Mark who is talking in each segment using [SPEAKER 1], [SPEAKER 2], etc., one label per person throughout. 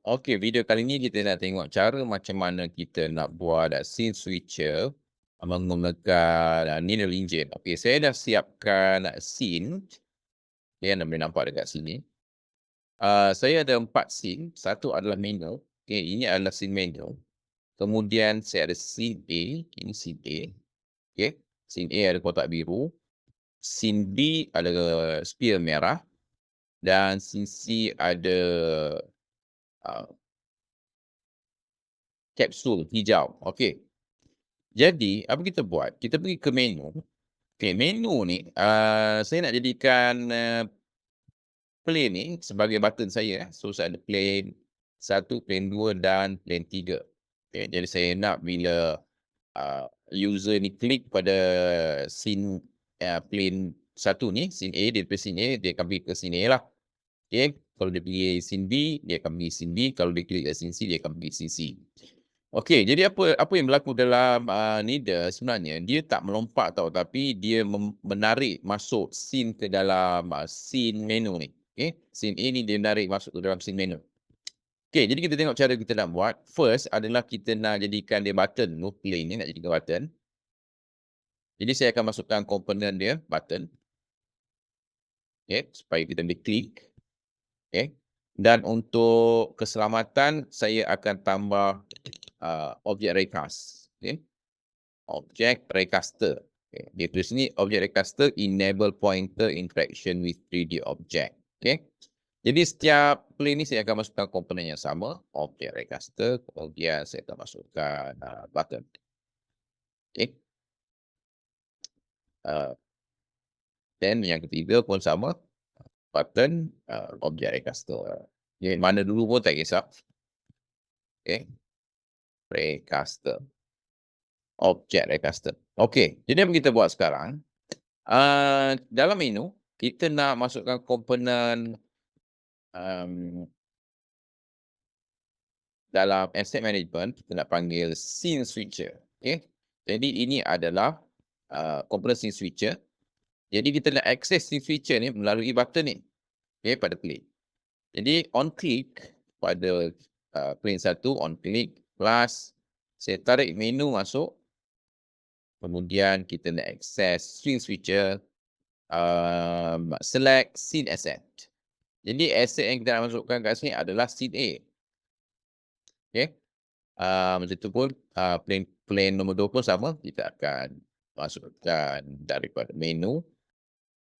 [SPEAKER 1] Okey, video kali ni kita nak tengok cara macam mana kita nak buat scene switcher menggunakan Needle Engine. Okey, saya dah siapkan scene yang boleh nampak dekat sini. Saya ada 4 scene, satu adalah manual. Okey, ini adalah scene manual. Kemudian saya ada scene A, ini scene A. Okey, scene A ada kotak biru. Scene B ada sphere merah dan scene C ada uh, kapsul hijau. Okey. Jadi, apa kita buat? Kita pergi ke menu. Okey, menu ni, saya nak jadikan plane ni sebagai button saya. So, saya ada plane 1, plane 2 dan plane 3. Okey, jadi saya nak bila user ni klik pada scene plane 1 ni, scene A, dia pergi scene A, dia akan pergi ke scene A lah. Okey, kalau dia pergi scene B, dia akan pergi scene B. Kalau dia klik kat scene C, dia akan pergi scene C. Okey, jadi apa yang berlaku dalam Nida sebenarnya, dia tak melompat tau, tapi dia menarik masuk scene ke dalam scene menu ni. Okey, scene A ni dia menarik masuk ke dalam scene menu. Okey, jadi kita tengok cara kita nak buat. First adalah kita nak jadikan dia button, play ni nak jadikan button. Jadi saya akan masukkan komponen dia, button. Okey, supaya kita boleh klik. Okey. Dan untuk keselamatan, saya akan tambah objek raycast. Okay. Objek raycaster. Okay. Dia tulis ni objek raycaster enable pointer interaction with 3D object. Okay. Jadi setiap plane ni saya akan masukkan komponen yang sama. Objek raycaster. Kemudian saya akan masukkan button. Okay. Dan yang ketiga pun sama. Button, objek raycaster. Okay. Mana dulu pun tak kisah. Okay. Raycaster. Objek raycaster. Okey, jadi apa kita buat sekarang? Dalam menu, kita nak masukkan komponen dalam asset management, kita nak panggil scene switcher. Okey, jadi ini adalah komponen scene switcher. Jadi kita nak access scene switcher ni melalui button ni. Okey, pada plane. Jadi on click pada plane 1, on click plus saya tarik menu masuk. Kemudian kita nak access scene switcher, select scene asset. Jadi asset yang kita nak masukkan kat sini adalah scene A. Okay. Macam tu pun plane nombor 2 pun sama. Kita akan masukkan daripada menu.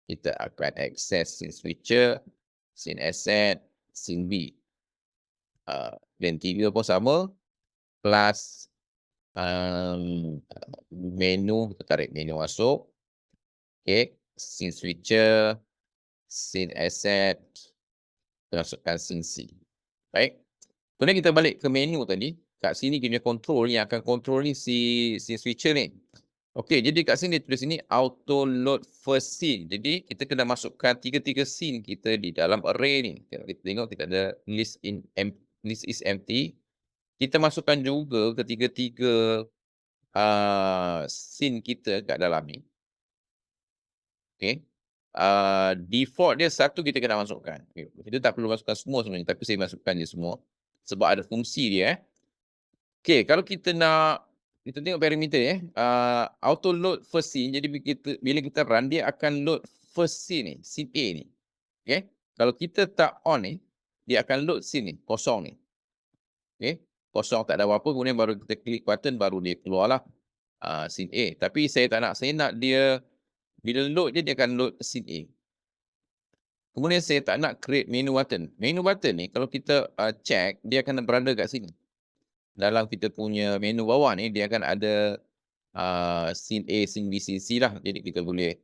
[SPEAKER 1] Kita akan access scene switcher, scene asset, scene B. Plane 3 pun sama. Plus menu, kita tarik menu masuk. Okay, scene switcher, scene asset, masukkan scene C. Baik. Kemudian kita balik ke menu tadi. Kat sini kita punya control yang akan control ni scene switcher ni. Okey, jadi kat sini dia tulis sini auto load first scene. Jadi kita kena masukkan 3 scene kita di dalam array ni. Kita tengok kita ada list is empty. Kita masukkan juga ketiga-tiga scene kita kat dalam ni. Okay. Default dia 1 kita kena masukkan. Okay. Kita tak perlu masukkan semua sebenarnya, tapi saya masukkan je semua. Sebab ada fungsi dia. Okay, kalau kita nak, kita tengok parameter auto load first scene. Jadi bila kita run, dia akan load first scene ni, scene A ni. Okay. Kalau kita tak on ni, dia akan load scene ni, kosong ni. Okay. Kosong tak ada apa-apa, kemudian baru kita klik button, baru dia keluarlah scene A. Tapi saya tak nak, saya nak dia, bila load dia akan load scene A. Kemudian saya tak nak create menu button. Menu button ni kalau kita check, dia akan berada kat sini. Dalam kita punya menu bawah ni, dia akan ada scene A, scene B, scene C lah. Jadi kita boleh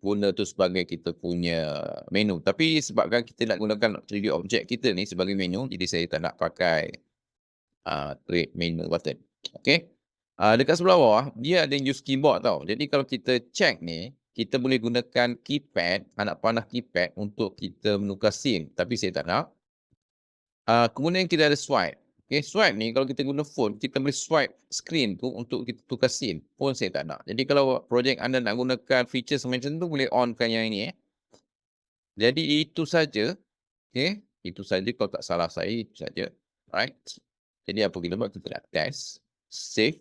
[SPEAKER 1] guna tu sebagai kita punya menu. Tapi sebabkan kita nak gunakan 3D object kita ni sebagai menu, jadi saya tak nak pakai create menu button. Okay. Dekat sebelah bawah, dia ada use keyboard tau. Jadi kalau kita check ni, kita boleh gunakan keypad, anak panah keypad untuk kita menukar scene. Tapi saya tak nak. Kemudian kita ada swipe. Okay, swipe ni kalau kita guna phone, kita boleh swipe screen tu untuk kita tukar scene. Pun saya tak nak. Jadi kalau projek anda nak gunakan feature macam tu, boleh onkan yang ini. Jadi itu saja. Okay. Itu saja, kalau tak salah saya itu saja. Alright. Jadi apa kita buat, kita nak test, save.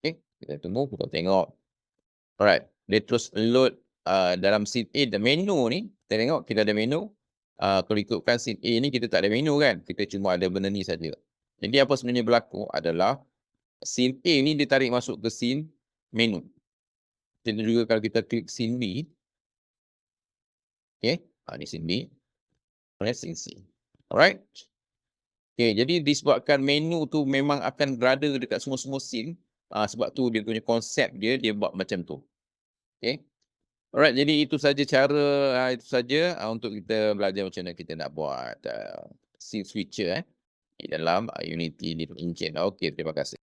[SPEAKER 1] Okay, kita tunggu, kita tengok. Alright, dia terus load dalam scene A, the menu ni, kita tengok kita ada menu. Kalau ikutkan scene A ni kita tak ada menu kan, kita cuma ada benda ni saja. Jadi apa sebenarnya berlaku adalah scene A ni dia tarik masuk ke scene menu. Dan juga kalau kita klik scene B, okay, ni scene B, scene C. Alright. Okay, jadi disebabkan menu tu memang akan berada dekat semua-semua scene, sebab tu dia punya konsep dia buat macam tu. Okay. Alright, jadi itu saja cara, itu saja untuk kita belajar macam mana kita nak buat scene switcher di dalam Unity Little Engine. Okey, terima kasih.